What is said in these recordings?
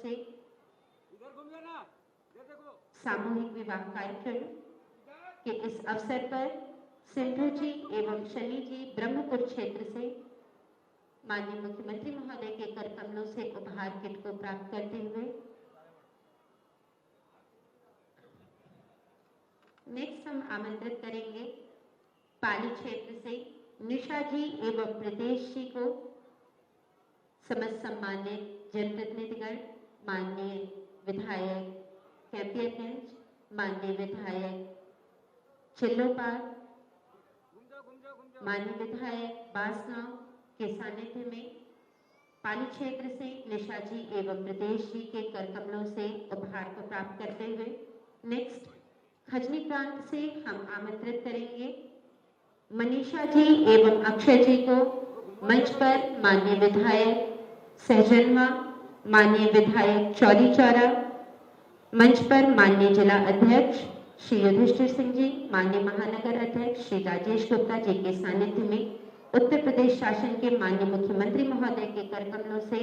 से सामूहिक विवाह कार्यक्रम के इस अवसर पर सिंधु जी एवं शनि जी ब्रह्मपुर क्षेत्र से माननीय मुख्यमंत्री महोदय के कर कमलों से उपहार किट को प्राप्त करते हुए नेक्स्ट हम आमंत्रित करेंगे पाली क्षेत्र से निशा जी एवं प्रदेश जी को समस्त सम्मानित जनप्रतिनिधिगण, माननीय विधायक कैंपियरगंज, माननीय विधायक चिल्लोपार, माननीय विधायक बांसगांव के सानिध्य में पाली क्षेत्र से निशा जी एवं प्रदेश जी के कर कमलों से उपहार को प्राप्त करते हुए नेक्स्ट खजनी प्रांत से हम आमंत्रित करेंगे मनीषा जी एवं अक्षय जी को मंच पर माननीय विधायक सहजनवा, माननीय विधायक चौरी चौरा, मंच पर माननीय जिला अध्यक्ष श्री युधिष्ठिर सिंह जी, माननीय महानगर अध्यक्ष श्री राजेश गुप्ता जी के सानिध्य में उत्तर प्रदेश शासन के माननीय मुख्यमंत्री महोदय के कर कमलों से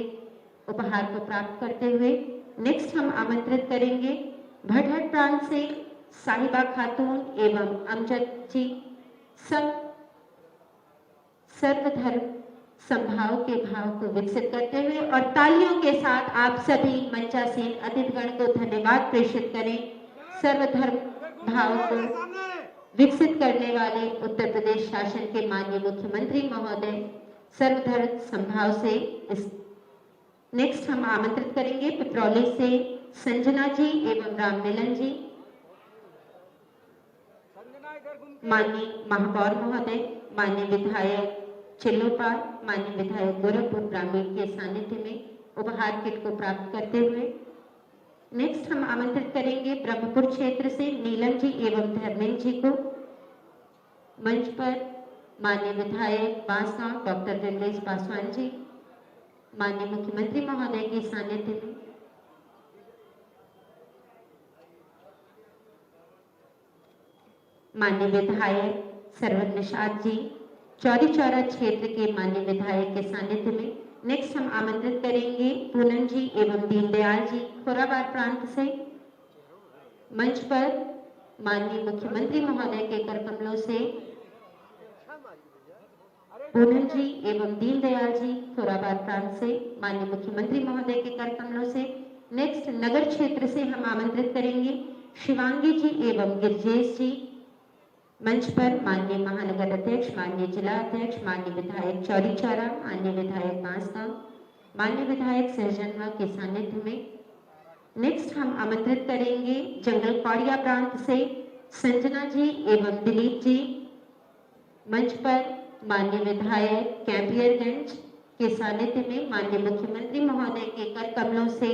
उपहार को प्राप्त करते हुए नेक्स्ट हम आमंत्रित करेंगे भटहट प्रांत से साहिबा खातून एवं अमजद जी सर्वधर्म संभाव के भाव को विकसित करते हुए और तालियों के साथ आप सभी मंचासीन अतिथिगण को धन्यवाद प्रेषित करें। सर्वधर्म भाव को विकसित करने वाले उत्तर प्रदेश शासन के माननीय मुख्यमंत्री महोदय सर्वधर्म संभाव से इस नेक्स्ट हम आमंत्रित करेंगे पिपरौली से संजना जी एवं राममिलन जी, माननीय महापौर महोदय, माननीय विधायक चिल्लोपार, माननीय विधायक गोरखपुर ग्रामीण के सानिध्य में उपहार किट को प्राप्त करते हुए नेक्स्ट हम आमंत्रित करेंगे ब्रह्मपुर क्षेत्र से नीलम जी एवं धर्मेंद्र जी को मंच पर माननीय विधायक बांसगांव डॉक्टर विमलेश पासवान जी, माननीय मुख्यमंत्री महोदय के सानिध्य में माननीय विधायक सरवर निषाद जी चौरी चौरा क्षेत्र के माननीय विधायक के सानिध्य में नेक्स्ट हम आमंत्रित करेंगे पूनम जी एवं दीनदयाल जी खोराबार प्रांत से मंच पर माननीय मुख्यमंत्री महोदय के कर कमलों से पूनम जी एवं दीनदयाल जी खोराबार प्रांत से माननीय मुख्यमंत्री महोदय के कर कमलों से नेक्स्ट नगर क्षेत्र से हम आमंत्रित करेंगे शिवांगी जी एवं गिरजेश जी, मंच पर माननीय महानगर अध्यक्ष, माननीय जिला अध्यक्ष, माननीय विधायक चौरी चौरा, माननीय विधायक बांसगांव, माननीय विधायक सहजनवा के सानिध्य में नेक्स्ट हम आमंत्रित करेंगे जंगल कौड़िया प्रांत से संजना जी एवं दिलीप जी, मंच पर माननीय विधायक कैंपियरगंज के सानिध्य में माननीय मुख्यमंत्री महोदय के कर कमलों से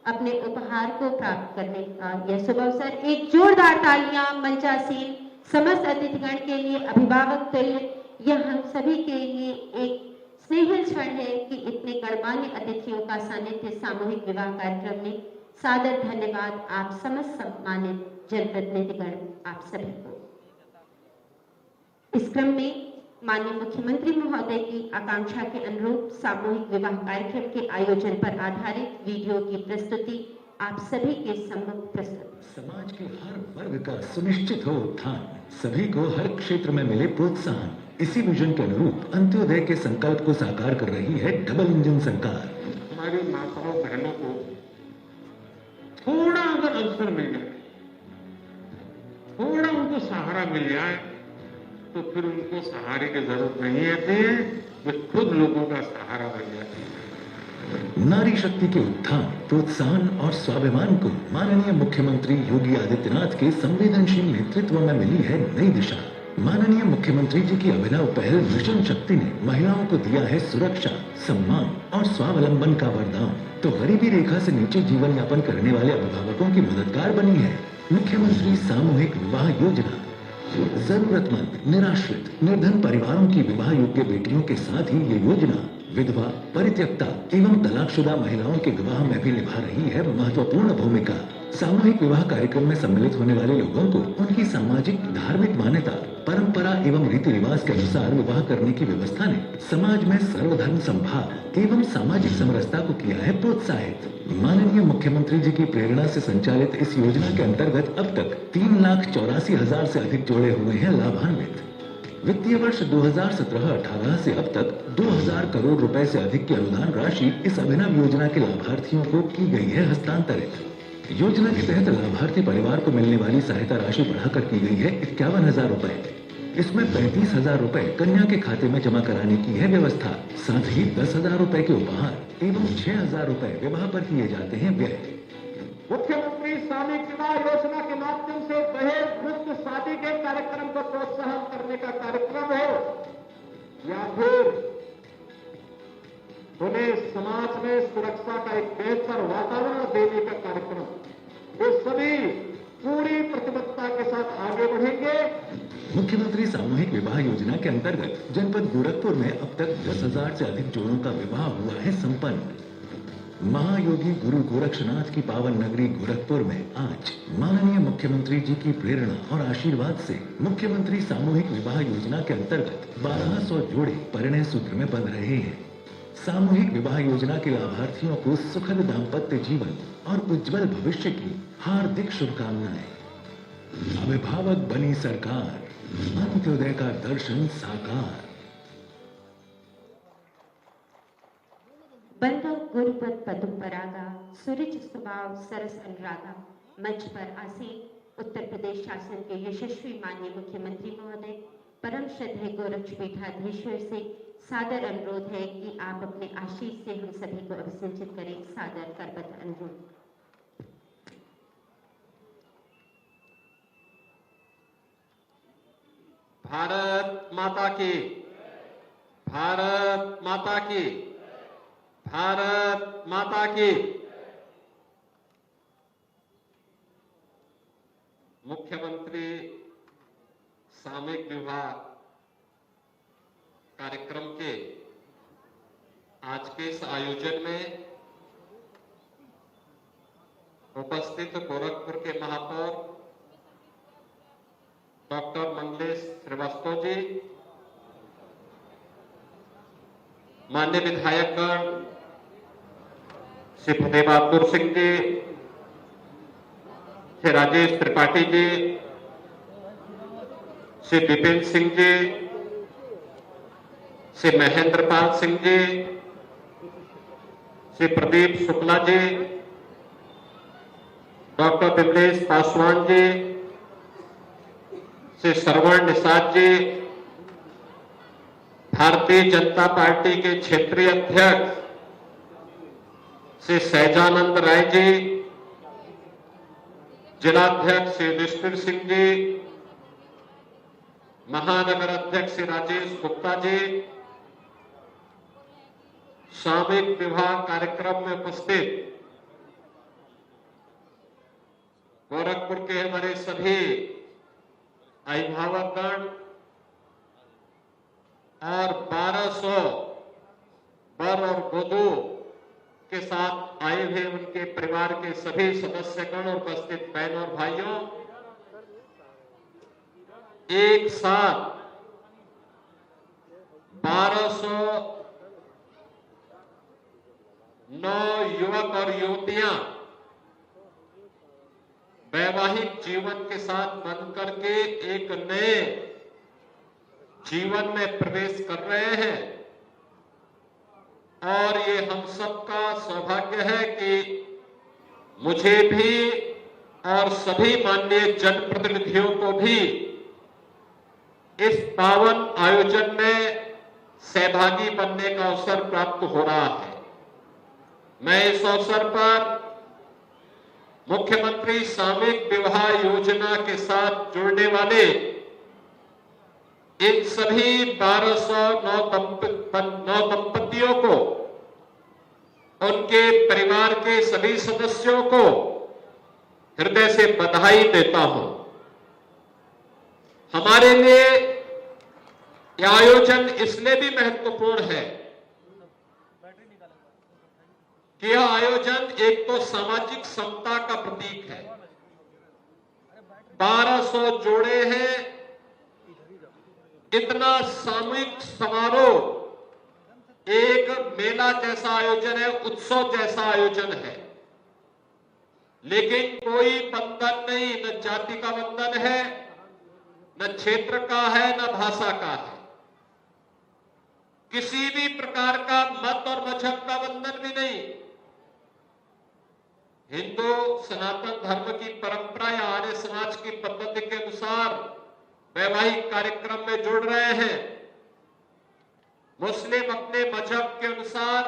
अपने उपहार को प्राप्त करने का यह शुभ अवसर। एक जोरदार तालियां मंचासीन समस्त अतिथिगण के लिए, अभिभावक तुल्य, यह हम सभी के लिए एक स्नेहिल क्षण है कि इतने गणमान्य अतिथियों का सानिध्य सामूहिक विवाह कार्यक्रम में। सादर धन्यवाद आप समस्त सम्मानित जनप्रतिनिधिगण आप सभी को। इस क्रम में माननीय मुख्यमंत्री महोदय की आकांक्षा के अनुरूप सामूहिक विवाह कार्यक्रम के आयोजन पर आधारित वीडियो की प्रस्तुति आप सभी के सम्मुख प्रस्तुत। समाज के हर वर्ग का सुनिश्चित हो उत्थान, सभी को हर क्षेत्र में मिले प्रोत्साहन, इसी विजन के अनुरूप अंत्योदय के संकल्प को साकार कर रही है डबल इंजन सरकार। हमारी माताओं बहनों को थोड़ा अगर अवसर मिल जाए, थोड़ा उनको सहारा मिल जाए, तो फिर उनको सहारे की जरूरत नहीं रहती है, वे खुद लोगों का सहारा बन जाती है। नारी शक्ति के उत्थान, प्रोत्साहन और स्वाभिमान को माननीय मुख्यमंत्री योगी आदित्यनाथ के संवेदनशील नेतृत्व में मिली है नई दिशा। माननीय मुख्यमंत्री जी की अभिनव पहल मिशन शक्ति ने महिलाओं को दिया है सुरक्षा, सम्मान और स्वावलंबन का वरदान, तो गरीबी रेखा से नीचे जीवन यापन करने वाले अभिभावकों की मददगार बनी है मुख्यमंत्री सामूहिक विवाह योजना। जरूरतमंद, निराश्रित, निर्धन परिवारों की विवाह योग्य बेटियों के साथ ही ये योजना विधवा, परित्यक्ता एवं तलाकशुदा महिलाओं के विवाह में भी निभा रही है महत्वपूर्ण भूमिका। सामूहिक विवाह कार्यक्रम में सम्मिलित होने वाले लोगों को उनकी सामाजिक, धार्मिक मान्यता, परंपरा एवं रीति रिवाज के अनुसार विवाह करने की व्यवस्था ने समाज में सर्वधर्म संभाव एवं सामाजिक समरसता को किया है प्रोत्साहित। माननीय माननीय मुख्यमंत्री जी की प्रेरणा से संचालित इस योजना के अंतर्गत अब तक 3,84,000 से अधिक जोड़े हुए हैं लाभान्वित। वित्तीय वर्ष 2017-18 से अब तक 2,000 करोड़ रुपए से अधिक की अनुदान राशि इस अभिनव योजना के लाभार्थियों को की गई है हस्तांतरित। योजना के तहत लाभार्थी परिवार को मिलने वाली सहायता राशि बढ़ाकर की गई है 51,000 रुपए। इसमें 35,000 रुपए कन्या के खाते में जमा कराने की है व्यवस्था। साथ ही 10,000 रुपए के उपहार एवं 6,000 रुपए विवाह पर किए जाते हैं व्यय। मुख्यमंत्री सामूहिक विवाह योजना के माध्यम से दहेज मुक्त शादी के कार्यक्रम को प्रोत्साहन करने का कार्यक्रम हो या फिर उन्हें समाज में सुरक्षा का एक बेहतर वातावरण देने का कार्यक्रम, ये सभी पूरी प्रतिबद्धता के साथ आगे बढ़ेंगे। मुख्यमंत्री सामूहिक विवाह योजना के अंतर्गत जनपद गोरखपुर में अब तक 10,000 से अधिक जोड़ों का विवाह हुआ है संपन्न। महायोगी गुरु गोरक्षनाथ की पावन नगरी गोरखपुर में आज माननीय मुख्यमंत्री जी की प्रेरणा और आशीर्वाद से मुख्यमंत्री सामूहिक विवाह योजना के अंतर्गत 1,200 जोड़े परिणय सूत्र में बंध रहे हैं। सामूहिक विवाह योजना के लाभार्थियों को सुखद दाम्पत्य जीवन और उज्जवल भविष्य की हार्दिक शुभकामनाएं। अभिभावक बनी सरकार, अंत्योदय का दर्शन साकार। बंधु गुरुपद पदुम परागा, सुरुचि स्वभाव सरस अनुरागा। मंच पर आसीन उत्तर प्रदेश शासन के यशस्वी माननीय मुख्यमंत्री महोदय परम श्रद्धेय गोरक्षपीठाधीश्वर से सादर अनुरोध है कि आप अपने आशीष से हम सभी को अभिसिंचित करें। सादर करबद्ध अनुरोध। भारत माता की, भारत माता की, भारत माता की। मुख्यमंत्री सामूहिक विवाह कार्यक्रम के आज के इस आयोजन में उपस्थित गोरखपुर के महापौर डॉक्टर मंगलेश श्रीवास्तव जी, माननीय विधायकगण श्री फतेह बहादुर सिंह जी, श्री राजेश त्रिपाठी जी, श्री विपिन सिंह जी, श्री महेंद्र पाल सिंह जी, श्री प्रदीप शुक्ला जी, डॉक्टर विमलेश पासवान जी, श्री श्रवण निषाद जी, भारतीय जनता पार्टी के क्षेत्रीय अध्यक्ष श्री सहजानंद राय जी, जिलाध्यक्ष श्री युधिष्ठिर सिंह जी, महानगर अध्यक्ष श्री राजेश गुप्ता जी, सामूहिक विवाह कार्यक्रम में उपस्थित गोरखपुर के हमारे सभी अभिभावकगण और 1,200 वर और वधू के साथ आए हुए उनके परिवार के सभी सदस्यगण और उपस्थित बहनों और भाइयों, एक साथ 1,209 युवक और युवतियां वैवाहिक जीवन के साथ बंध करके एक नए जीवन में प्रवेश कर रहे हैं। और ये हम सबका सौभाग्य है कि मुझे भी और सभी माननीय जनप्रतिनिधियों को भी इस पावन आयोजन में सहभागी बनने का अवसर प्राप्त हो रहा है। मैं इस अवसर पर मुख्यमंत्री सामूहिक विवाह योजना के साथ जुड़ने वाले इन सभी 1,209 दंपतियों को, उनके परिवार के सभी सदस्यों को हृदय से बधाई देता हूं। हमारे लिए यह आयोजन इसलिए भी महत्वपूर्ण है कि यह आयोजन एक तो सामाजिक समता का प्रतीक है। 1,200 जोड़े हैं, इतना सामूहिक समारोह एक मेला जैसा आयोजन है, उत्सव जैसा आयोजन है। लेकिन कोई बंधन नहीं, न जाति का बंधन है, न क्षेत्र का है, न भाषा का है, किसी भी प्रकार का मत और मजहब का बंधन भी नहीं। हिंदू सनातन धर्म की परंपरा या आर्य समाज की पद्धति के अनुसार वैवाहिक कार्यक्रम में जुड़ रहे हैं। मुस्लिम अपने मजहब के अनुसार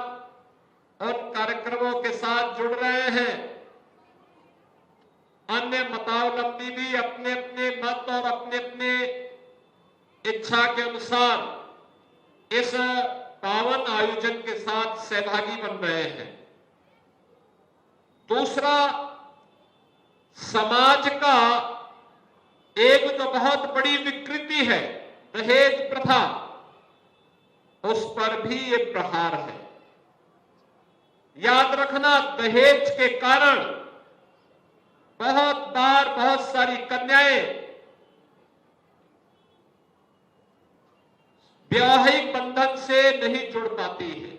उन कार्यक्रमों के साथ जुड़ रहे हैं। अन्य मतावलंबी भी अपने अपने मत और अपने अपने इच्छा के अनुसार इस पावन आयोजन के साथ सहभागी बन रहे हैं। दूसरा, समाज का एक जो बहुत बड़ी विकृति है दहेज प्रथा, उस पर भी ये प्रहार है। याद रखना, दहेज के कारण बहुत बार बहुत सारी कन्याएं वैवाहिक बंधन से नहीं जुड़ पाती है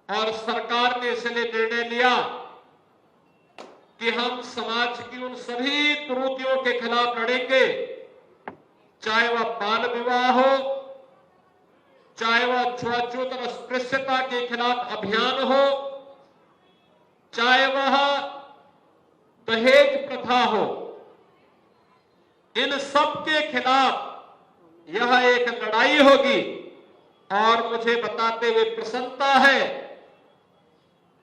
और सरकार ने इसलिए निर्णय लिया कि हम समाज की उन सभी कुरीतियों के खिलाफ लड़ेंगे, चाहे वह बाल विवाह हो, चाहे वह छुआछूत और अस्पृश्यता के खिलाफ अभियान हो, चाहे वह दहेज प्रथा हो। इन सब के खिलाफ यह एक लड़ाई होगी। और मुझे बताते हुए प्रसन्नता है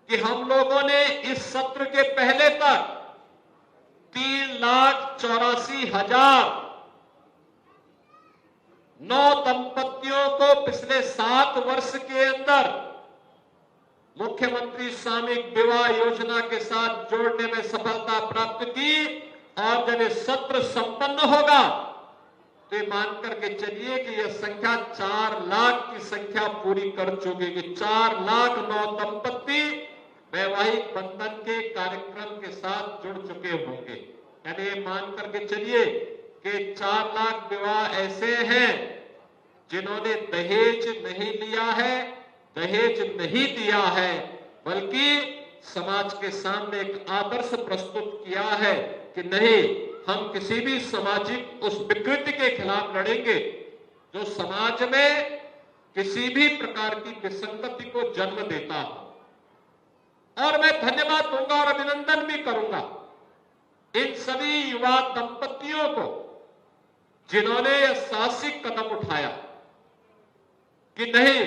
कि हम लोगों ने इस सत्र के पहले तक 3,84,000 9 दंपतियों को पिछले 7 वर्ष के अंदर मुख्यमंत्री सामूहिक विवाह योजना के साथ जोड़ने में सफलता प्राप्त की। और जब ये सत्र संपन्न होगा तो ये मान करके चलिए कि यह संख्या 4 लाख की संख्या पूरी कर चुकी है। 4 लाख 9 दंपति वैवाहिक बंधन के कार्यक्रम के साथ जुड़ चुके होंगे। यानी ये मान करके चलिए कि 4 लाख विवाह ऐसे हैं जिन्होंने दहेज नहीं लिया है, दहेज नहीं दिया है, बल्कि समाज के सामने एक आदर्श प्रस्तुत किया है कि नहीं, हम किसी भी सामाजिक उस विकृति के खिलाफ लड़ेंगे जो समाज में किसी भी प्रकार की विसंगति को जन्म देता हो। और मैं धन्यवाद दूंगा और अभिनंदन भी करूंगा इन सभी युवा दंपतियों को जिन्होंने यह साहसिक कदम उठाया कि नहीं,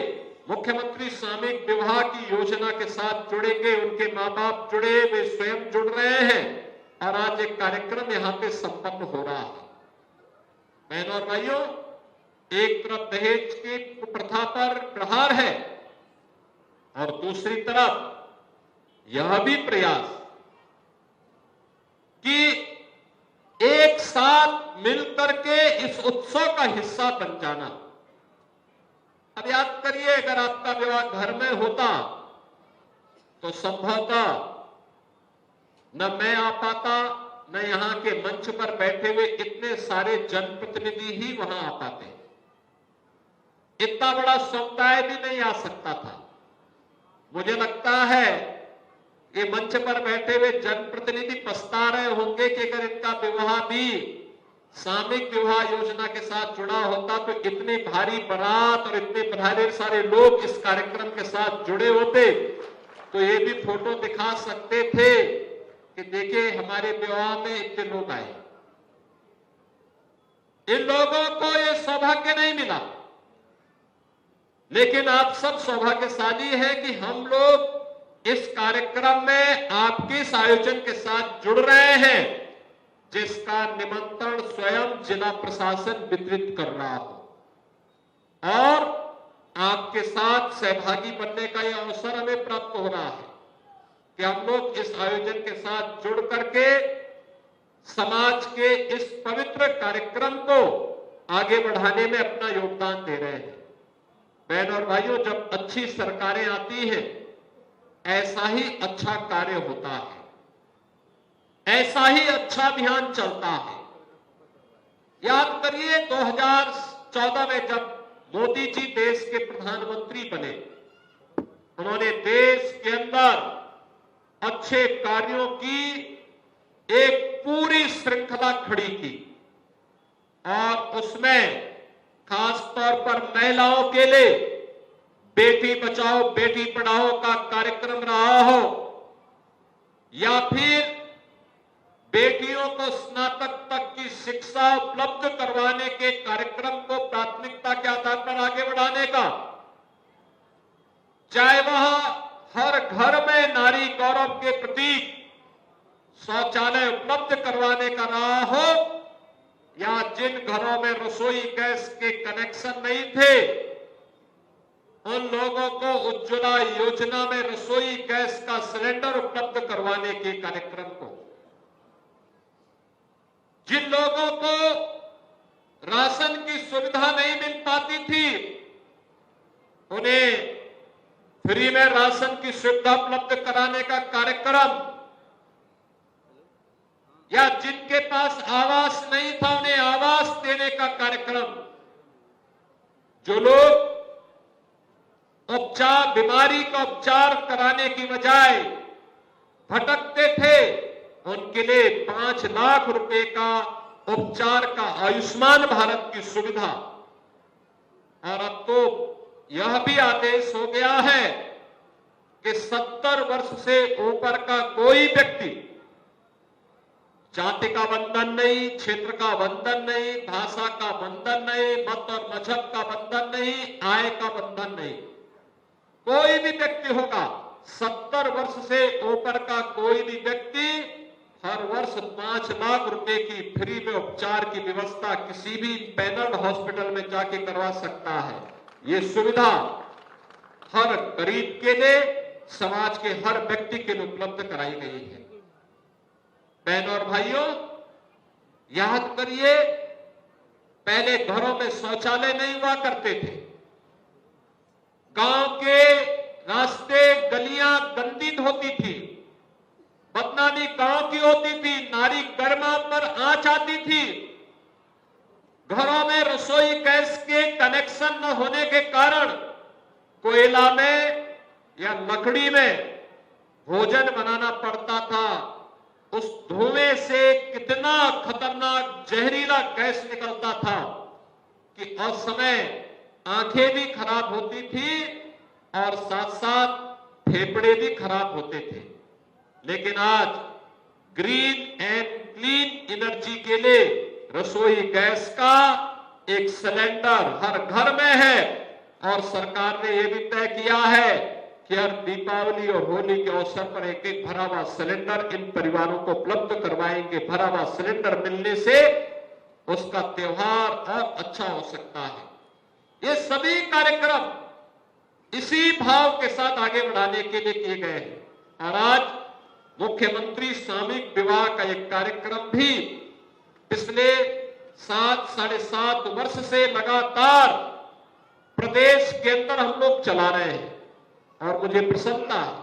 मुख्यमंत्री सामूहिक विवाह की योजना के साथ जुड़ेंगे। उनके मां बाप जुड़े, वे स्वयं जुड़ रहे हैं और आज एक कार्यक्रम यहां पे संपन्न हो रहा है। बहनों और भाइयों, एक तरफ दहेज की प्रथा पर प्रहार है और दूसरी तरफ यह भी प्रयास कि एक साथ मिलकर के इस उत्सव का हिस्सा बन जाना। अब याद करिए, अगर आपका विवाह घर में होता तो संभवतः न मैं आ पाता, न यहां के मंच पर बैठे हुए इतने सारे जनप्रतिनिधि ही वहां आ पाते। इतना बड़ा समुदाय भी नहीं आ सकता था। मुझे लगता है ये मंच पर बैठे हुए जनप्रतिनिधि पछता रहे होंगे कि अगर इनका विवाह भी सामूहिक विवाह योजना के साथ जुड़ा होता तो इतनी भारी बारात और इतने भारी सारे लोग इस कार्यक्रम के साथ जुड़े होते तो ये भी फोटो दिखा सकते थे कि देखिए हमारे विवाह में इतने लोग आए। इन लोगों को ये सौभाग्य नहीं मिला, लेकिन आप सब सौभाग्यशाली हैं कि हम लोग इस कार्यक्रम में आपके इस आयोजन के साथ जुड़ रहे हैं जिसका निमंत्रण स्वयं जिला प्रशासन वितरित कर रहा हो और आपके साथ सहभागी बनने का यह अवसर हमें प्राप्त हो रहा है कि हम लोग इस आयोजन के साथ जुड़ करके समाज के इस पवित्र कार्यक्रम को आगे बढ़ाने में अपना योगदान दे रहे हैं। बहनों और भाइयों, जब अच्छी सरकारें आती हैं ऐसा ही अच्छा कार्य होता है, ऐसा ही अच्छा अभियान चलता है। याद करिए 2014 में जब मोदी जी देश के प्रधानमंत्री बने, उन्होंने देश के अंदर अच्छे कार्यों की एक पूरी श्रृंखला खड़ी की और उसमें खास तौर पर महिलाओं के लिए बेटी बचाओ बेटी पढ़ाओ का कार्यक्रम रहा हो या फिर बेटियों को स्नातक तक की शिक्षा उपलब्ध करवाने के कार्यक्रम को प्राथमिकता के आधार पर आगे बढ़ाने का, चाहे वह हर घर में नारी गौरव के प्रतीक शौचालय उपलब्ध करवाने का रहा हो या जिन घरों में रसोई गैस के कनेक्शन नहीं थे उन लोगों को उज्ज्वला योजना में रसोई गैस का सिलेंडर उपलब्ध करवाने के कार्यक्रम को, जिन लोगों को राशन की सुविधा नहीं मिल पाती थी उन्हें फ्री में राशन की सुविधा उपलब्ध कराने का कार्यक्रम, या जिनके पास आवास नहीं था उन्हें आवास देने का कार्यक्रम, जो लोग बीमारी का उपचार कराने की बजाय भटकते थे उनके लिए 5 लाख रुपए का उपचार का आयुष्मान भारत की सुविधा। और अब तो यह भी आदेश हो गया है कि 70 वर्ष से ऊपर का कोई व्यक्ति, जाति का बंधन नहीं, क्षेत्र का बंधन नहीं, भाषा का बंधन नहीं, मत और मजहब का बंधन नहीं, आय का बंधन नहीं, कोई भी व्यक्ति होगा 70 वर्ष से ऊपर का कोई भी व्यक्ति हर वर्ष 5 लाख रुपए की फ्री में उपचार की व्यवस्था किसी भी पैनल हॉस्पिटल में जाके करवा सकता है। ये सुविधा हर गरीब के लिए, समाज के हर व्यक्ति के लिए उपलब्ध कराई गई है। बहनों और भाइयों, याद करिए, पहले घरों में शौचालय नहीं हुआ करते थे, गांव के रास्ते गलियां गंदी होती थी, बदनामी गांव की होती थी, नारी गरिमा पर आंच आती थी, घरों में रसोई गैस के कनेक्शन न होने के कारण कोयला में या लकड़ी में भोजन बनाना पड़ता था। उस धुएं से कितना खतरनाक जहरीला गैस निकलता था कि उस समय आंखें भी खराब होती थी और साथ साथ फेफड़े भी खराब होते थे। लेकिन आज ग्रीन एंड क्लीन एनर्जी के लिए रसोई गैस का एक सिलेंडर हर घर में है और सरकार ने यह भी तय किया है कि हर दीपावली और होली के अवसर पर एक एक भरा हुआ सिलेंडर इन परिवारों को उपलब्ध करवाएंगे। भरा हुआ सिलेंडर मिलने से उसका त्योहार और अच्छा हो सकता है। ये सभी कार्यक्रम इसी भाव के साथ आगे बढ़ाने के लिए किए गए हैं। और आज मुख्यमंत्री सामूहिक विवाह का एक कार्यक्रम भी पिछले 7-7.5 वर्ष से लगातार प्रदेश के अंदर हम लोग चला रहे हैं और मुझे प्रसन्नता है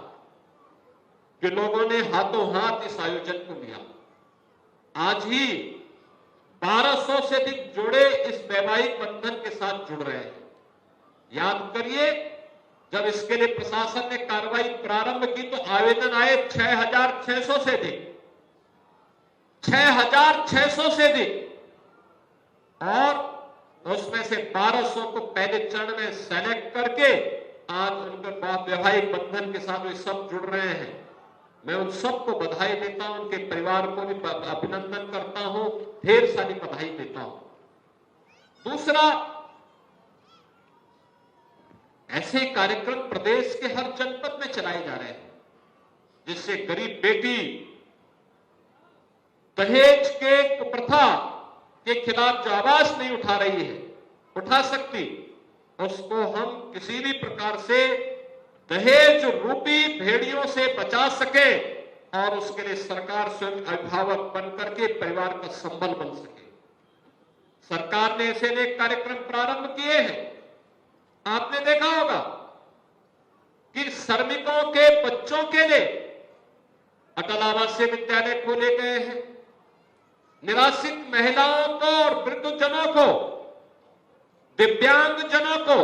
कि लोगों ने हाथों हाथ इस आयोजन को लिया। आज ही 1200 से अधिक जोड़े इस वैवाहिक बंधन के साथ जुड़ रहे हैं। याद करिए, जब इसके लिए प्रशासन ने कार्रवाई प्रारंभ की तो आवेदन आए 6,600 से अधिक, 6,600 से अधिक, और उसमें से 1200 को पहले चरण में सेलेक्ट करके आज उनके वैवाहिक बंधन के साथ वे सब जुड़ रहे हैं। मैं उन सबको बधाई देता हूं, उनके परिवार को भी अभिनंदन करता हूं, ढेर सारी बधाई देता हूं। दूसरा, ऐसे कार्यक्रम प्रदेश के हर जनपद में चलाए जा रहे हैं जिससे गरीब बेटी दहेज के कुप्रथा के खिलाफ जो आवाज नहीं उठा रही है, उठा सकती, उसको हम किसी भी प्रकार से दहेज रूपी भेड़ियों से बचा सके और उसके लिए सरकार स्वयं अभिभावक बनकर के परिवार का संबल बन सके। सरकार ने ऐसे अनेक कार्यक्रम प्रारंभ किए हैं। आपने देखा होगा कि श्रमिकों के बच्चों के लिए अटल आवासीय विद्यालय खोले गए हैं। निराश्रित महिलाओं को और वृद्धजनों को, दिव्यांग जनों को,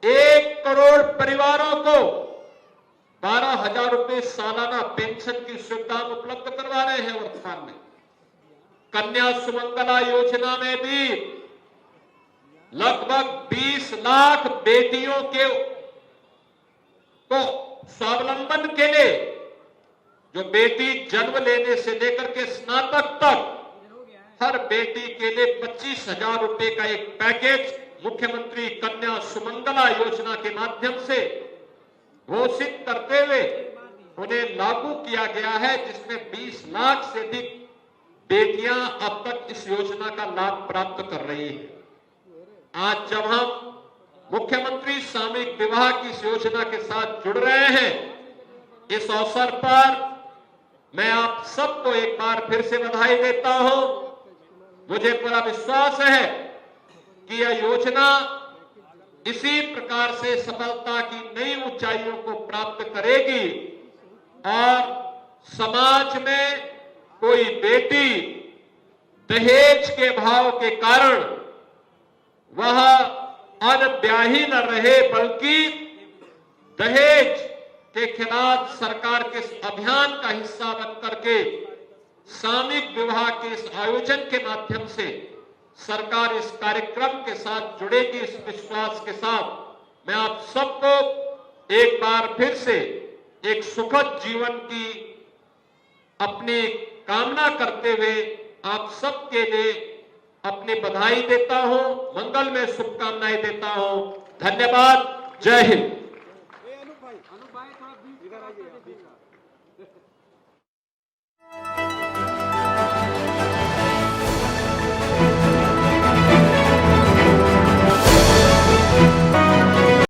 1 करोड़ परिवारों को 12,000 रुपए सालाना पेंशन की सुविधा उपलब्ध करवा रहे हैं वर्तमान में। कन्या सुमंगला योजना में भी लगभग 20 लाख बेटियों को स्वावलंबन के लिए, जो बेटी जन्म लेने से लेकर के स्नातक तक हर बेटी के लिए 25,000 रुपए का एक पैकेज मुख्यमंत्री कन्या सुमंगला योजना के माध्यम से घोषित करते हुए उन्हें लागू किया गया है, जिसमें 20 लाख से अधिक बेटियां अब तक इस योजना का लाभ प्राप्त कर रही हैं। आज जब हम मुख्यमंत्री सामूहिक विवाह की इस योजना के साथ जुड़ रहे हैं, इस अवसर पर मैं आप सबको एक बार फिर से बधाई देता हूं। मुझे पूरा विश्वास है कि यह योजना इसी प्रकार से सफलता की नई ऊंचाइयों को प्राप्त करेगी और समाज में कोई बेटी दहेज के भाव के कारण वह अनब्याही न रहे, बल्कि दहेज के खिलाफ सरकार के इस अभियान का हिस्सा बन करके सामूहिक विवाह के इस आयोजन के माध्यम से सरकार इस कार्यक्रम के साथ जुड़ेगी। इस विश्वास के साथ मैं आप सबको एक बार फिर से एक सुखद जीवन की अपनी कामना करते हुए आप सबके लिए अपनी बधाई देता हूं, मंगल में शुभकामनाएं देता हूं। धन्यवाद। जय हिंद।